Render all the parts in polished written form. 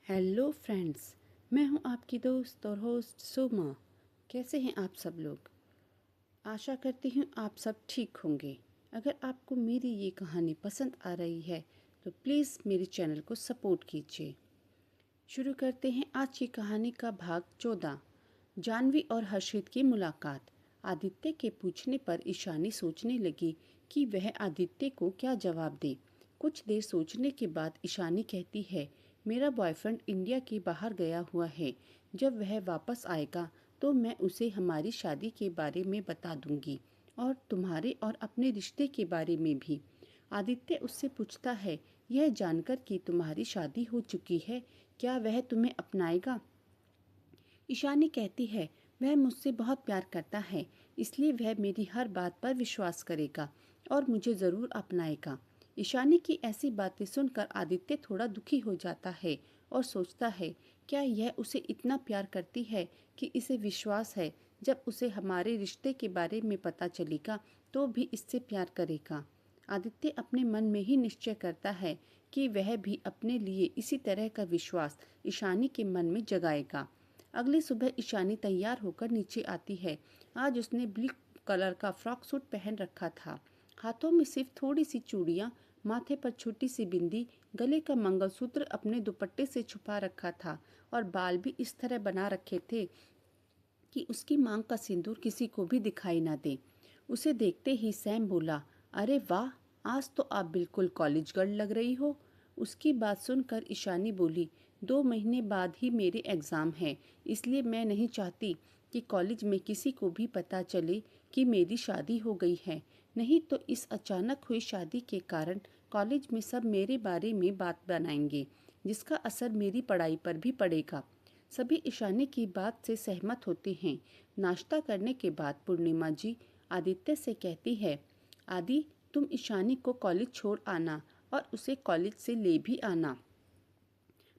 Hello friends. मैं हूं आपकी दोस्त और होस्ट सुमा। कैसे हैं आप सब लोग? आशा करती हूं आप सब ठीक होंगे। अगर आपको मेरी ये कहानी पसंद आ रही है तो प्लीज़ मेरे चैनल को सपोर्ट कीजिए। शुरू करते हैं आज की कहानी का भाग 14। जानवी और हर्षित की मुलाकात। आदित्य के पूछने पर ईशानी सोचने लगी कि वह आदित्य को क्या जवाब दे। कुछ देर सोचने के बाद ईशानी कहती है, मेरा बॉयफ्रेंड इंडिया के बाहर गया हुआ है। जब वह वापस आएगा तो मैं उसे हमारी शादी के बारे में बता दूंगी और तुम्हारे और अपने रिश्ते के बारे में भी। आदित्य उससे पूछता है, यह जानकर कि तुम्हारी शादी हो चुकी है, क्या वह तुम्हें अपनाएगा? ईशानी कहती है, वह मुझसे बहुत प्यार करता है, इसलिए वह मेरी हर बात पर विश्वास करेगा और मुझे ज़रूर अपनाएगा। ईशानी की ऐसी बातें सुनकर आदित्य थोड़ा दुखी हो जाता है और सोचता है, क्या यह उसे इतना प्यार करती है कि इसे विश्वास है जब उसे हमारे रिश्ते के बारे में पता चलेगा तो भी इससे प्यार करेगा। आदित्य अपने मन में ही निश्चय करता है कि वह भी अपने लिए इसी तरह का विश्वास ईशानी के मन में जगाएगा। अगली सुबह ईशानी तैयार होकर नीचे आती है। आज उसने ब्लू कलर का फ्रॉक सूट पहन रखा था। हाथों में सिर्फ थोड़ी सी चूड़ियाँ, माथे पर छोटी सी बिंदी, गले का मंगलसूत्र अपने दुपट्टे से छुपा रखा था और बाल भी इस तरह बना रखे थे कि उसकी मांग का सिंदूर किसी को भी दिखाई ना दे। उसे देखते ही सैम बोला, अरे वाह, आज तो आप बिल्कुल कॉलेज गर्ल लग रही हो। उसकी बात सुनकर ईशानी बोली, 2 महीने बाद ही मेरे एग्ज़ाम हैं, इसलिए मैं नहीं चाहती कि कॉलेज में किसी को भी पता चले कि मेरी शादी हो गई है। नहीं तो इस अचानक हुई शादी के कारण कॉलेज में सब मेरे बारे में बात बनाएंगे, जिसका असर मेरी पढ़ाई पर भी पड़ेगा। सभी ईशानी की बात से सहमत होते हैं। नाश्ता करने के बाद पूर्णिमा जी आदित्य से कहती है, आदि, तुम ईशानी को कॉलेज छोड़ आना और उसे कॉलेज से ले भी आना।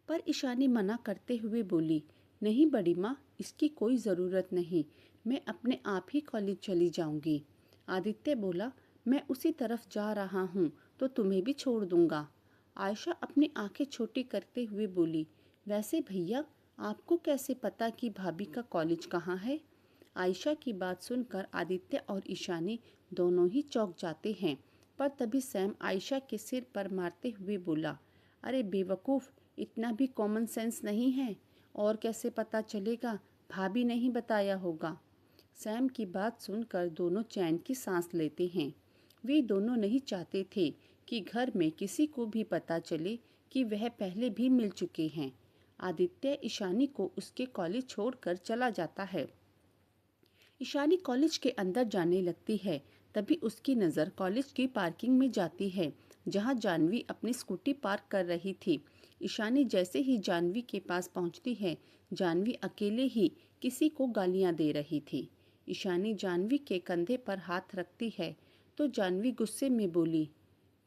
पर ईशानी मना करते हुए बोली, नहीं बड़ी माँ, इसकी कोई ज़रूरत नहीं, मैं अपने आप ही कॉलेज चली जाऊंगी। आदित्य बोला, मैं उसी तरफ जा रहा हूँ तो तुम्हें भी छोड़ दूंगा। आयशा अपनी आंखें छोटी करते हुए बोली, वैसे भैया, आपको कैसे पता कि भाभी का कॉलेज कहाँ है? आयशा की बात सुनकर आदित्य और ईशानी दोनों ही चौंक जाते हैं। पर तभी सैम आयशा के सिर पर मारते हुए बोला, अरे बेवकूफ़, इतना भी कॉमन सेंस नहीं है। और कैसे पता चलेगा? भाभी ने ही बताया होगा। सैम की बात सुनकर दोनों चैन की सांस लेते हैं। वे दोनों नहीं चाहते थे कि घर में किसी को भी पता चले कि वह पहले भी मिल चुके हैं। आदित्य ईशानी को उसके कॉलेज छोड़कर चला जाता है। ईशानी कॉलेज के अंदर जाने लगती है। तभी उसकी नज़र कॉलेज की पार्किंग में जाती है, जहां जानवी अपनी स्कूटी पार्क कर रही थी। ईशानी जैसे ही जानवी के पास पहुंचती है, जानवी अकेले ही किसी को गालियां दे रही थी। ईशानी जानवी के कंधे पर हाथ रखती है तो जानवी गुस्से में बोली,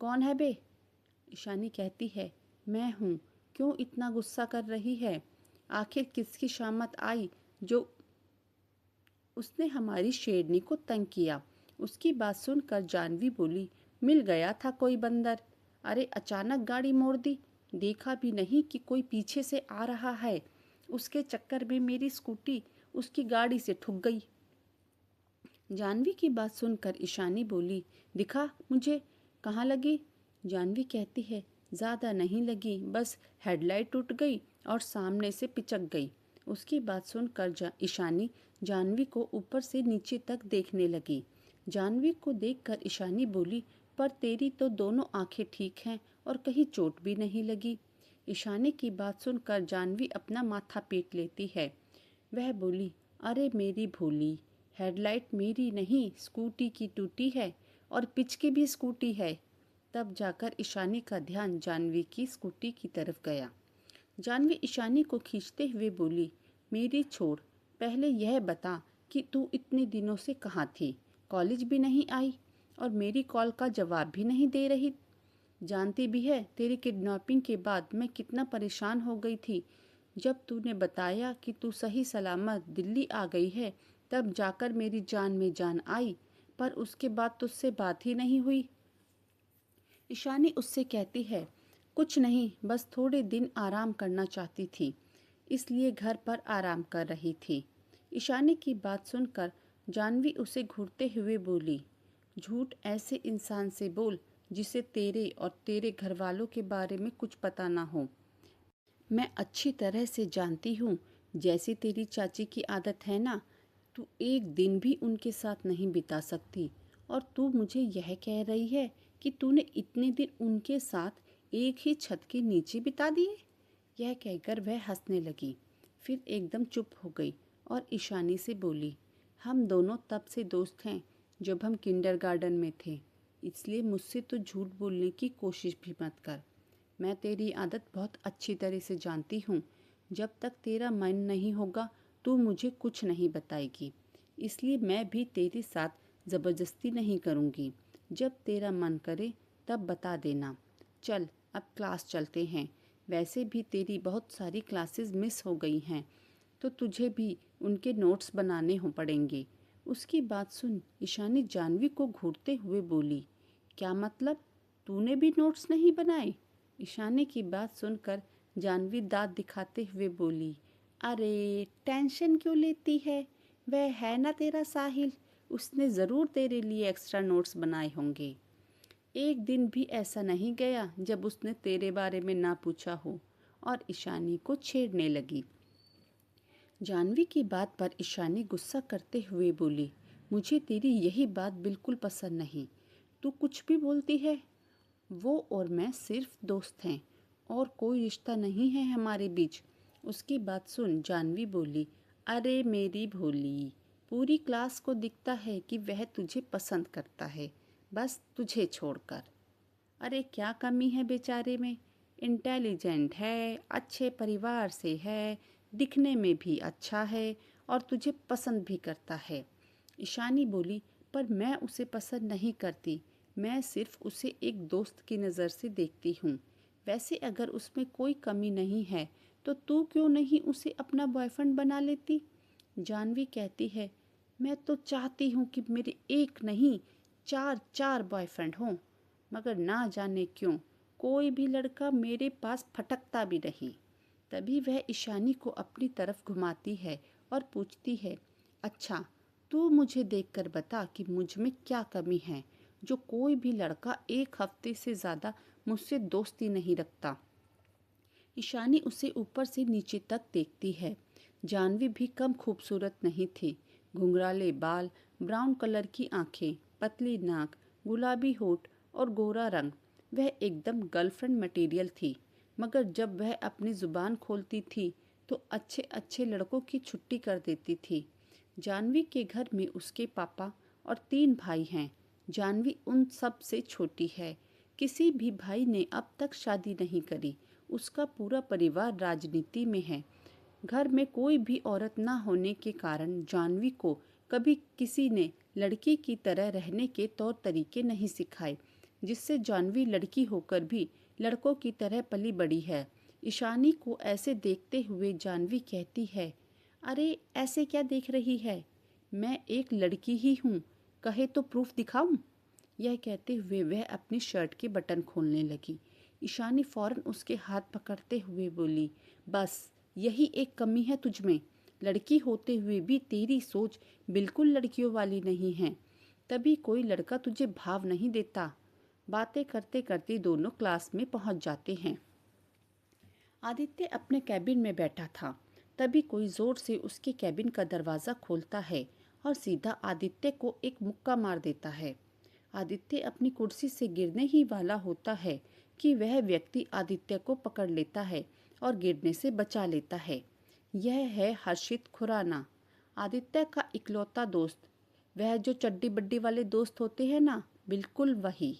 कौन है बे? ईशानी कहती है, मैं हूँ, क्यों इतना गुस्सा कर रही है? आखिर किसकी शामत आई जो उसने हमारी शेरनी को तंग किया? उसकी बात सुनकर जानवी बोली, मिल गया था कोई बंदर। अरे अचानक गाड़ी मोड़ दी, देखा भी नहीं कि कोई पीछे से आ रहा है। उसके चक्कर में मेरी स्कूटी उसकी गाड़ी से ठुक गई। जानवी की बात सुनकर ईशानी बोली, दिखा मुझे, कहाँ लगी? जानवी कहती है, ज़्यादा नहीं लगी, बस हेडलाइट टूट गई और सामने से पिचक गई। उसकी बात सुनकर ईशानी जानवी को ऊपर से नीचे तक देखने लगी। जानवी को देखकर ईशानी बोली, पर तेरी तो दोनों आंखें ठीक हैं और कहीं चोट भी नहीं लगी। ईशानी की बात सुनकर जानवी अपना माथा पीट लेती है। वह बोली, अरे मेरी भोली, हेडलाइट मेरी नहीं स्कूटी की टूटी है और पिच की भी स्कूटी है। तब जाकर ईशानी का ध्यान जानवी की स्कूटी की तरफ गया। जानवी ईशानी को खींचते हुए बोली, मेरी छोड़, पहले यह बता कि तू इतने दिनों से कहाँ थी? कॉलेज भी नहीं आई और मेरी कॉल का जवाब भी नहीं दे रही। जानती भी है तेरी किडनैपिंग के बाद मैं कितना परेशान हो गई थी। जब तूने बताया कि तू सही सलामत दिल्ली आ गई है, तब जाकर मेरी जान में जान आई, पर उसके बाद तुझसे बात ही नहीं हुई। ईशानी उससे कहती है, कुछ नहीं, बस थोड़े दिन आराम करना चाहती थी, इसलिए घर पर आराम कर रही थी। ईशानी की बात सुनकर जानवी उसे घूरते हुए बोली, झूठ ऐसे इंसान से बोल जिसे तेरे और तेरे घर वालों के बारे में कुछ पता ना हो। मैं अच्छी तरह से जानती हूँ, जैसी तेरी चाची की आदत है ना, तू एक दिन भी उनके साथ नहीं बिता सकती। और तू मुझे यह कह रही है कि तूने इतने दिन उनके साथ एक ही छत के नीचे बिता दिए। यह कहकर वह हंसने लगी, फिर एकदम चुप हो गई और ईशानी से बोली, हम दोनों तब से दोस्त हैं जब हम किंडरगार्टन में थे, इसलिए मुझसे तो झूठ बोलने की कोशिश भी मत कर। मैं तेरी आदत बहुत अच्छी तरह से जानती हूँ। जब तक तेरा मन नहीं होगा तू मुझे कुछ नहीं बताएगी, इसलिए मैं भी तेरे साथ ज़बरदस्ती नहीं करूँगी। जब तेरा मन करे तब बता देना। चल अब क्लास चलते हैं। वैसे भी तेरी बहुत सारी क्लासेस मिस हो गई हैं, तो तुझे भी उनके नोट्स बनाने हो पड़ेंगे। उसकी बात सुन ईशानी जानवी को घूरते हुए बोली, क्या मतलब? तूने भी नोट्स नहीं बनाए? ईशानी की बात सुनकर जानवी दांत दिखाते हुए बोली, अरे टेंशन क्यों लेती है, वह है ना तेरा साहिल, उसने ज़रूर तेरे लिए एक्स्ट्रा नोट्स बनाए होंगे। एक दिन भी ऐसा नहीं गया जब उसने तेरे बारे में ना पूछा हो। और ईशानी को छेड़ने लगी। जानवी की बात पर ईशानी गुस्सा करते हुए बोली, मुझे तेरी यही बात बिल्कुल पसंद नहीं। तू कुछ भी बोलती है। वो और मैं सिर्फ दोस्त हैं और कोई रिश्ता नहीं है हमारे बीच। उसकी बात सुन जानवी बोली, अरे मेरी भोली, पूरी क्लास को दिखता है कि वह तुझे पसंद करता है, बस तुझे छोड़कर। अरे क्या कमी है बेचारे में? इंटेलिजेंट है, अच्छे परिवार से है, दिखने में भी अच्छा है और तुझे पसंद भी करता है। ईशानी बोली, पर मैं उसे पसंद नहीं करती, मैं सिर्फ उसे एक दोस्त की नज़र से देखती हूँ। वैसे अगर उसमें कोई कमी नहीं है तो तू क्यों नहीं उसे अपना बॉयफ्रेंड बना लेती? जानवी कहती है, मैं तो चाहती हूँ कि मेरे एक नहीं चार चार बॉयफ्रेंड हों, मगर ना जाने क्यों कोई भी लड़का मेरे पास फटकता भी नहीं। तभी वह ईशानी को अपनी तरफ घुमाती है और पूछती है, अच्छा तू मुझे देखकर बता कि मुझ में क्या कमी है जो कोई भी लड़का एक हफ्ते से ज़्यादा मुझसे दोस्ती नहीं रखता। ईशानी उसे ऊपर से नीचे तक देखती है। जानवी भी कम खूबसूरत नहीं थी। घुंघराले बाल, ब्राउन कलर की आंखें, पतली नाक, गुलाबी होठ और गोरा रंग, वह एकदम गर्लफ्रेंड मटेरियल थी। मगर जब वह अपनी ज़ुबान खोलती थी तो अच्छे अच्छे लड़कों की छुट्टी कर देती थी। जानवी के घर में उसके पापा और 3 भाई हैं। जानवी उन सब से छोटी है। किसी भी भाई ने अब तक शादी नहीं करी। उसका पूरा परिवार राजनीति में है। घर में कोई भी औरत ना होने के कारण जानवी को कभी किसी ने लड़की की तरह रहने के तौर तरीके नहीं सिखाए, जिससे जानवी लड़की होकर भी लड़कों की तरह पली बड़ी है। ईशानी को ऐसे देखते हुए जानवी कहती है, अरे ऐसे क्या देख रही है, मैं एक लड़की ही हूँ, कहे तो प्रूफ दिखाऊं? यह कहते हुए वह अपनी शर्ट के बटन खोलने लगी। ईशानी फौरन उसके हाथ पकड़ते हुए बोली, बस यही एक कमी है तुझमें, लड़की होते हुए भी तेरी सोच बिल्कुल लड़कियों वाली नहीं है, तभी कोई लड़का तुझे भाव नहीं देता। बातें करते करते दोनों क्लास में पहुंच जाते हैं। आदित्य अपने कैबिन में बैठा था, तभी कोई जोर से उसके कैबिन का दरवाज़ा खोलता है और सीधा आदित्य को एक मुक्का मार देता है। आदित्य अपनी कुर्सी से गिरने ही वाला होता है कि वह व्यक्ति आदित्य को पकड़ लेता है और गिरने से बचा लेता है। यह है हर्षित खुराना, आदित्य का इकलौता दोस्त। वह जो चड्डी बड्डी वाले दोस्त होते हैं ना, बिल्कुल वही।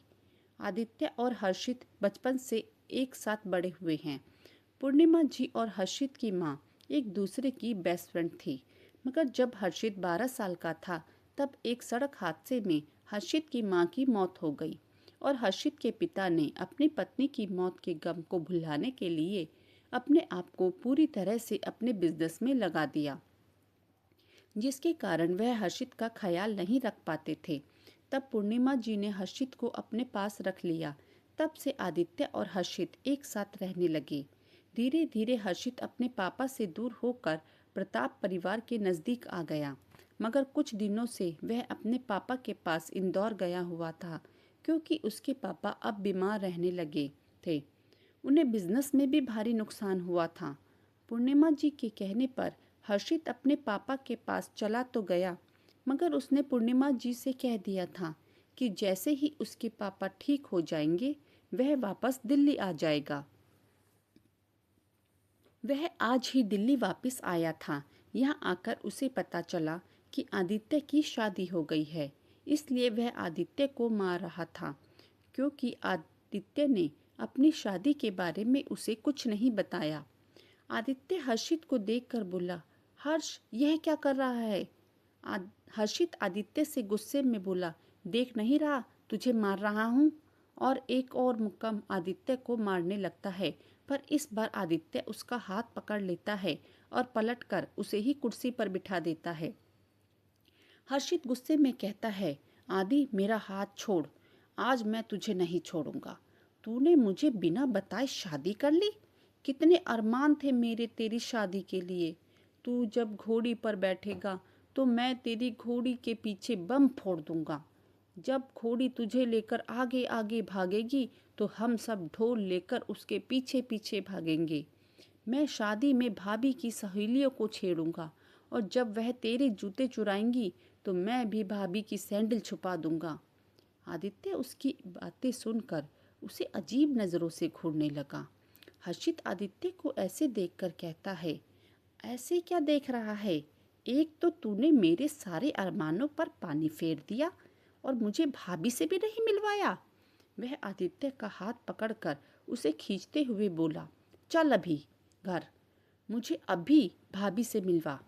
आदित्य और हर्षित बचपन से एक साथ बड़े हुए हैं। पूर्णिमा जी और हर्षित की माँ एक दूसरे की बेस्ट फ्रेंड थी, मगर जब हर्षित 12 साल का था तब एक सड़क हादसे में हर्षित की माँ की मौत हो गई और हर्षित के पिता ने अपनी पत्नी की मौत के गम को भुलाने के लिए अपने आप को पूरी तरह से अपने बिजनेस में लगा दिया, जिसके कारण वह हर्षित का ख्याल नहीं रख पाते थे। तब पूर्णिमा जी ने हर्षित को अपने पास रख लिया तब से आदित्य और हर्षित एक साथ रहने लगे। धीरे धीरे हर्षित अपने पापा से दूर होकर प्रताप परिवार के नज़दीक आ गया, मगर कुछ दिनों से वह अपने पापा के पास इंदौर गया हुआ था, क्योंकि उसके पापा अब बीमार रहने लगे थे। उन्हें बिजनेस में भी भारी नुकसान हुआ था। पूर्णिमा जी के कहने पर हर्षित अपने पापा के पास चला तो गया, मगर उसने पूर्णिमा जी से कह दिया था कि जैसे ही उसके पापा ठीक हो जाएंगे वह वापस दिल्ली आ जाएगा। वह आज ही दिल्ली वापस आया था। यहाँ आकर उसे पता चला कि आदित्य की शादी हो गई है, इसलिए वह आदित्य को मार रहा था, क्योंकि आदित्य ने अपनी शादी के बारे में उसे कुछ नहीं बताया। आदित्य हर्षित को देखकर बोला, हर्ष, यह क्या कर रहा है? हर्षित आदित्य से गुस्से में बोला, देख नहीं रहा तुझे मार रहा हूँ। और एक और मुक्का आदित्य को मारने लगता है, पर इस बार आदित्य उसका हाथ पकड़ लेता है और पलटकर उसे ही कुर्सी पर बिठा देता है। हर्षित गुस्से में कहता है, आदि, मेरा हाथ छोड़, आज मैं तुझे नहीं छोड़ूंगा। तूने मुझे बिना बताए शादी कर ली। कितने अरमान थे मेरे तेरी शादी के लिए। तू जब घोड़ी पर बैठेगा तो मैं तेरी घोड़ी के पीछे बम फोड़ दूंगा। जब घोड़ी तुझे लेकर आगे आगे भागेगी तो हम सब ढोल लेकर उसके पीछे पीछे भागेंगे। मैं शादी में भाभी की सहेलियों को छेड़ूंगा, और जब वह तेरे जूते चुराएंगी तो मैं भी भाभी की सैंडल छुपा दूंगा। आदित्य उसकी बातें सुनकर उसे अजीब नज़रों से घूरने लगा। हर्षित आदित्य को ऐसे देखकर कहता है, ऐसे क्या देख रहा है? एक तो तूने मेरे सारे अरमानों पर पानी फेर दिया और मुझे भाभी से भी नहीं मिलवाया। वह आदित्य का हाथ पकड़कर उसे खींचते हुए बोला, चल अभी घर, मुझे अभी भाभी से मिलवा।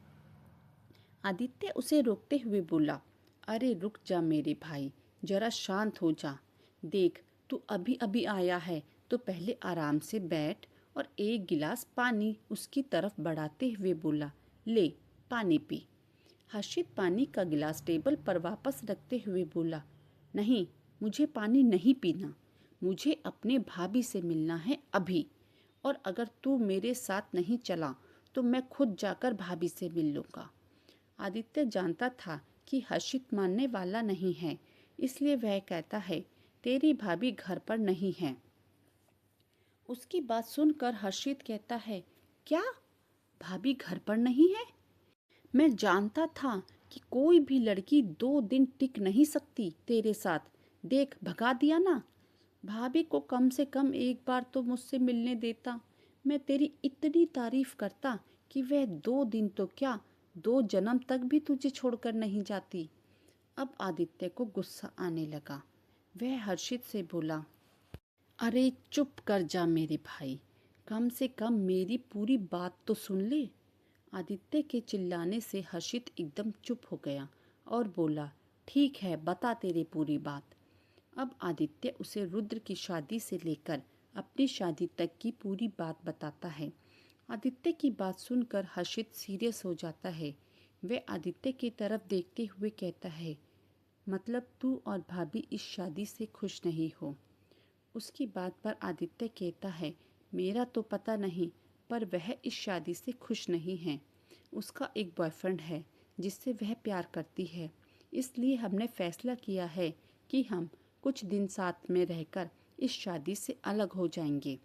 आदित्य उसे रोकते हुए बोला, अरे रुक जा मेरे भाई, जरा शांत हो जा। देख, तू अभी अभी आया है तो पहले आराम से बैठ। और एक गिलास पानी उसकी तरफ बढ़ाते हुए बोला, ले पानी पी। हर्षित पानी का गिलास टेबल पर वापस रखते हुए बोला, नहीं, मुझे पानी नहीं पीना। मुझे अपने भाभी से मिलना है अभी, और अगर तू मेरे साथ नहीं चला तो मैं खुद जाकर भाभी से मिल लूँगा। आदित्य जानता था कि हर्षित मानने वाला नहीं है, इसलिए वह कहता है, तेरी भाभी घर पर नहीं है। उसकी बात सुनकर हर्षित कहता है, क्या भाभी घर पर नहीं है? मैं जानता था कि कोई भी लड़की 2 दिन टिक नहीं सकती तेरे साथ। देख, भगा दिया ना। भाभी को कम से कम एक बार तो मुझसे मिलने देता। मैं तेरी इतनी तारीफ करता कि वह 2 दिन तो क्या, 2 जन्म तक भी तुझे छोड़कर नहीं जाती। अब आदित्य को गुस्सा आने लगा। वह हर्षित से बोला, अरे चुप कर जा मेरे भाई, कम से कम मेरी पूरी बात तो सुन ले। आदित्य के चिल्लाने से हर्षित एकदम चुप हो गया और बोला, ठीक है, बता तेरी पूरी बात। अब आदित्य उसे रुद्र की शादी से लेकर अपनी शादी तक की पूरी बात बताता है। आदित्य की बात सुनकर हर्षित सीरियस हो जाता है। वह आदित्य की तरफ देखते हुए कहता है, मतलब तू और भाभी इस शादी से खुश नहीं हो? उसकी बात पर आदित्य कहता है, मेरा तो पता नहीं, पर वह इस शादी से खुश नहीं है। उसका एक बॉयफ्रेंड है जिससे वह प्यार करती है, इसलिए हमने फैसला किया है कि हम कुछ दिन साथ में रहकर इस शादी से अलग हो जाएंगे।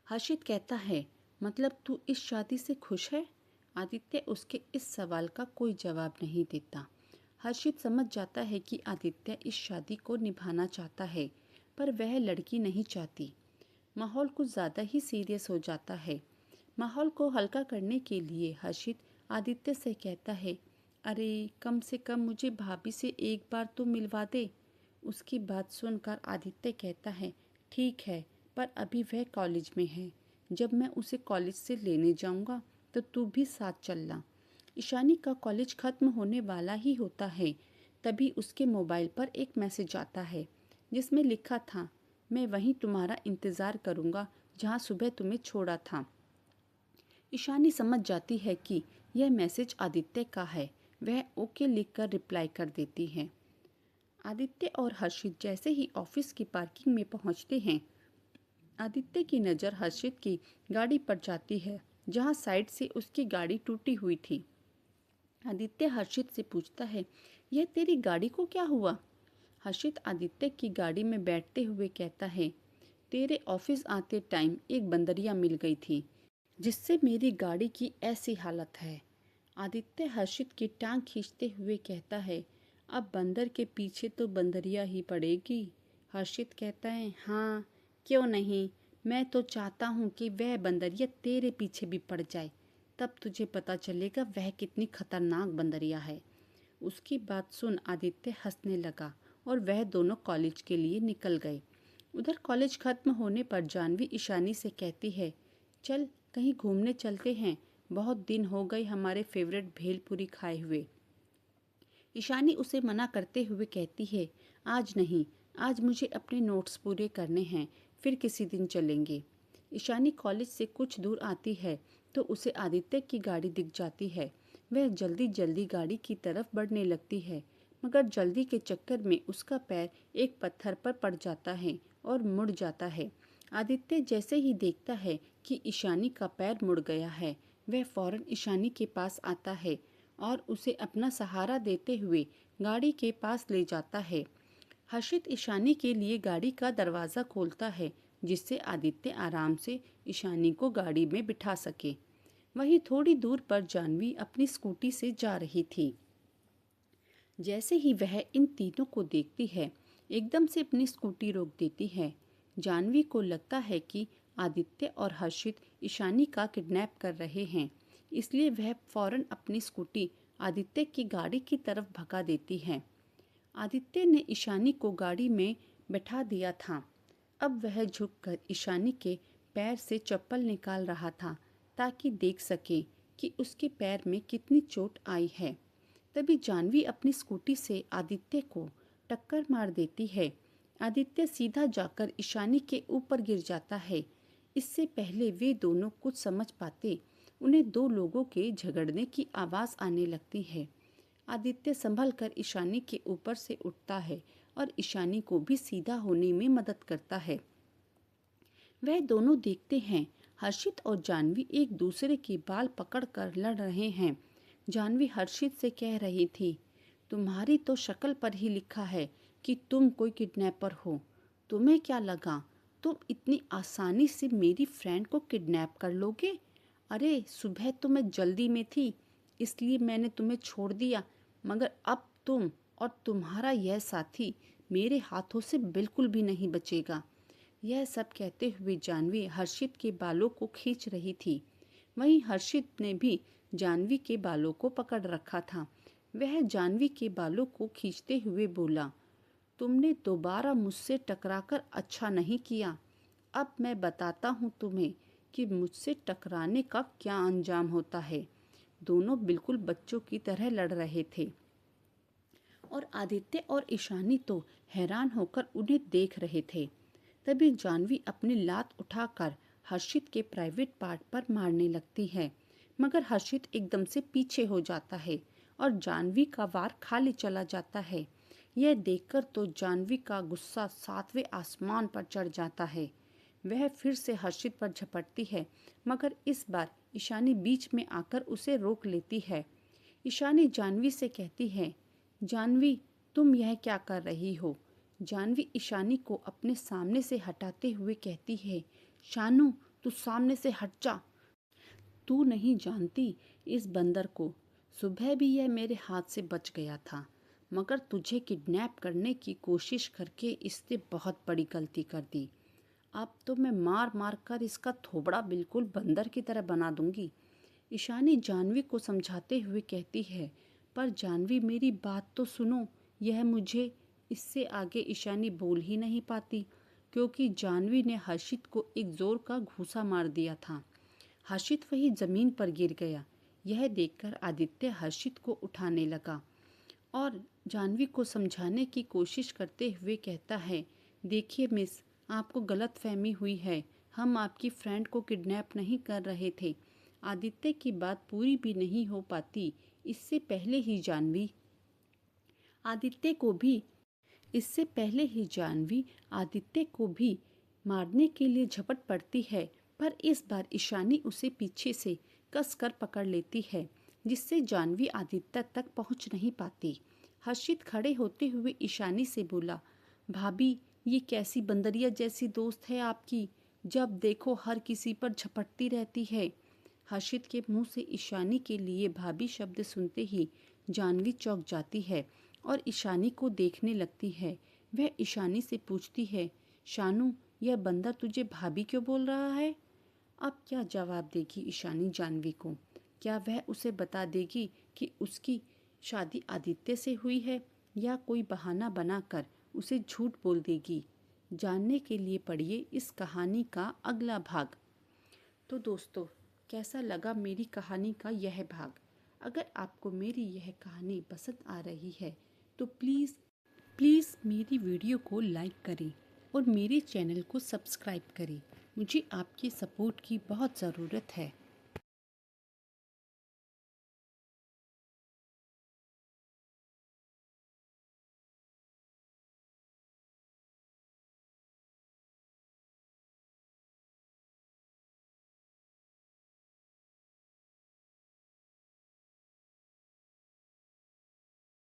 हर्षित कहता है, मतलब तू इस शादी से खुश है? आदित्य उसके इस सवाल का कोई जवाब नहीं देता। हर्षित समझ जाता है कि आदित्य इस शादी को निभाना चाहता है, पर वह लड़की नहीं चाहती। माहौल कुछ ज़्यादा ही सीरियस हो जाता है। माहौल को हल्का करने के लिए हर्षित आदित्य से कहता है, अरे कम से कम मुझे भाभी से एक बार तो मिलवा दे। उसकी बात सुनकर आदित्य कहता है, ठीक है, पर अभी वह कॉलेज में है। जब मैं उसे कॉलेज से लेने जाऊंगा तो तू भी साथ चलना। ईशानी का कॉलेज ख़त्म होने वाला ही होता है, तभी उसके मोबाइल पर एक मैसेज आता है जिसमें लिखा था, मैं वहीं तुम्हारा इंतज़ार करूंगा जहां सुबह तुम्हें छोड़ा था। ईशानी समझ जाती है कि यह मैसेज आदित्य का है। वह ओके लिखकर रिप्लाई कर देती है। आदित्य और हर्षित जैसे ही ऑफिस की पार्किंग में पहुंचते हैं, आदित्य की नज़र हर्षित की गाड़ी पर जाती है, जहां साइड से उसकी गाड़ी टूटी हुई थी। आदित्य हर्षित से पूछता है, यह तेरी गाड़ी को क्या हुआ? हर्षित आदित्य की गाड़ी में बैठते हुए कहता है, तेरे ऑफिस आते टाइम एक बंदरिया मिल गई थी, जिससे मेरी गाड़ी की ऐसी हालत है। आदित्य हर्षित की टांग खींचते हुए कहता है, अब बंदर के पीछे तो बंदरिया ही पड़ेगी। हर्षित कहता है, हाँ, क्यों नहीं, मैं तो चाहता हूँ कि वह बंदरिया तेरे पीछे भी पड़ जाए, तब तुझे पता चलेगा वह कितनी खतरनाक बंदरिया है। उसकी बात सुन आदित्य हंसने लगा और वह दोनों कॉलेज के लिए निकल गए। उधर कॉलेज खत्म होने पर जानवी ईशानी से कहती है, चल कहीं घूमने चलते हैं, बहुत दिन हो गए हमारे फेवरेट भेलपुरी खाए हुए। ईशानी उसे मना करते हुए कहती है, आज नहीं, आज मुझे अपने नोट्स पूरे करने हैं, फिर किसी दिन चलेंगे। ईशानी कॉलेज से कुछ दूर आती है तो उसे आदित्य की गाड़ी दिख जाती है। वह जल्दी जल्दी गाड़ी की तरफ बढ़ने लगती है, मगर जल्दी के चक्कर में उसका पैर एक पत्थर पर पड़ जाता है और मुड़ जाता है। आदित्य जैसे ही देखता है कि ईशानी का पैर मुड़ गया है, वह फौरन ईशानी के पास आता है और उसे अपना सहारा देते हुए गाड़ी के पास ले जाता है। हर्षित ईशानी के लिए गाड़ी का दरवाज़ा खोलता है, जिससे आदित्य आराम से ईशानी को गाड़ी में बिठा सके। वहीं थोड़ी दूर पर जानवी अपनी स्कूटी से जा रही थी। जैसे ही वह इन तीनों को देखती है, एकदम से अपनी स्कूटी रोक देती है। जानवी को लगता है कि आदित्य और हर्षित ईशानी का किडनैप कर रहे हैं, इसलिए वह फौरन अपनी स्कूटी आदित्य की गाड़ी की तरफ भगा देती है। आदित्य ने ईशानी को गाड़ी में बैठा दिया था। अब वह झुककर ईशानी के पैर से चप्पल निकाल रहा था, ताकि देख सके कि उसके पैर में कितनी चोट आई है। तभी जानवी अपनी स्कूटी से आदित्य को टक्कर मार देती है। आदित्य सीधा जाकर ईशानी के ऊपर गिर जाता है। इससे पहले वे दोनों कुछ समझ पाते, उन्हें दो लोगों के झगड़ने की आवाज़ आने लगती है। आदित्य संभल कर ईशानी के ऊपर से उठता है और ईशानी को भी सीधा होने में मदद करता है। वह दोनों देखते हैं, हर्षित और जानवी एक दूसरे के बाल पकड़कर लड़ रहे हैं। जानवी हर्षित से कह रही थी, तुम्हारी तो शक्ल पर ही लिखा है कि तुम कोई किडनैपर हो। तुम्हें क्या लगा तुम इतनी आसानी से मेरी फ्रेंड को किडनैप कर लोगे? अरे सुबह तो मैं जल्दी में थी, इसलिए मैंने तुम्हें छोड़ दिया, मगर अब तुम और तुम्हारा यह साथी मेरे हाथों से बिल्कुल भी नहीं बचेगा। यह सब कहते हुए जानवी हर्षित के बालों को खींच रही थी। वहीं हर्षित ने भी जानवी के बालों को पकड़ रखा था। वह जानवी के बालों को खींचते हुए बोला, तुमने दोबारा मुझसे टकराकर अच्छा नहीं किया। अब मैं बताता हूँ तुम्हें कि मुझसे टकराने का क्या अंजाम होता है। दोनों बिल्कुल बच्चों की तरह लड़ रहे थे और आदित्य और ईशानी तो हैरान होकर उन्हें देख रहे थे। तभी जानवी अपनी लात उठाकर हर्षित के प्राइवेट पार्ट पर मारने लगती है, मगर हर्षित एकदम से पीछे हो जाता है और जानवी का वार खाली चला जाता है। यह देखकर तो जानवी का गुस्सा सातवें आसमान पर चढ़ जाता है। वह फिर से हर्षित पर झपटती है, मगर इस बार ईशानी बीच में आकर उसे रोक लेती है। ईशानी जानवी से कहती है, जानवी तुम यह क्या कर रही हो? जानवी ईशानी को अपने सामने से हटाते हुए कहती है, शानू तू सामने से हट जा। तू नहीं जानती इस बंदर को। सुबह भी यह मेरे हाथ से बच गया था, मगर तुझे किडनैप करने की कोशिश करके इसने बहुत बड़ी गलती कर दी। अब तो मैं मार मार कर इसका थोबड़ा बिल्कुल बंदर की तरह बना दूंगी। ईशानी जानवी को समझाते हुए कहती है, पर जानवी मेरी बात तो सुनो। यह मुझे इससे आगे ईशानी बोल ही नहीं पाती, क्योंकि जानवी ने हर्षित को एक जोर का घूंसा मार दिया था। हर्षित वही जमीन पर गिर गया। यह देखकर आदित्य हर्षित को उठाने लगा और जानवी को समझाने की कोशिश करते हुए कहता है, देखिए मिस, आपको गलतफहमी हुई है, हम आपकी फ्रेंड को किडनैप नहीं कर रहे थे। आदित्य की बात पूरी भी नहीं हो पाती, इससे पहले ही जानवी आदित्य को भी इससे पहले ही जाह्नवी आदित्य को भी मारने के लिए झपट पड़ती है, पर इस बार ईशानी उसे पीछे से कसकर पकड़ लेती है, जिससे जाह्नवी आदित्य तक पहुंच नहीं पाती। हर्षित खड़े होते हुए ईशानी से बोला, भाभी ये कैसी बंदरिया जैसी दोस्त है आपकी, जब देखो हर किसी पर झपटती रहती है। हर्षित के मुंह से ईशानी के लिए भाभी शब्द सुनते ही जाह्नवी चौंक जाती है और ईशानी को देखने लगती है। वह ईशानी से पूछती है, शानू यह बंदर तुझे भाभी क्यों बोल रहा है? अब क्या जवाब देगी ईशानी जाह्नवी को? क्या वह उसे बता देगी कि उसकी शादी आदित्य से हुई है, या कोई बहाना बनाकर उसे झूठ बोल देगी? जानने के लिए पढ़िए इस कहानी का अगला भाग। तो दोस्तों, कैसा लगा मेरी कहानी का यह भाग? अगर आपको मेरी यह कहानी पसंद आ रही है तो प्लीज़ मेरी वीडियो को लाइक करें और मेरे चैनल को सब्सक्राइब करें। मुझे आपके सपोर्ट की बहुत ज़रूरत है।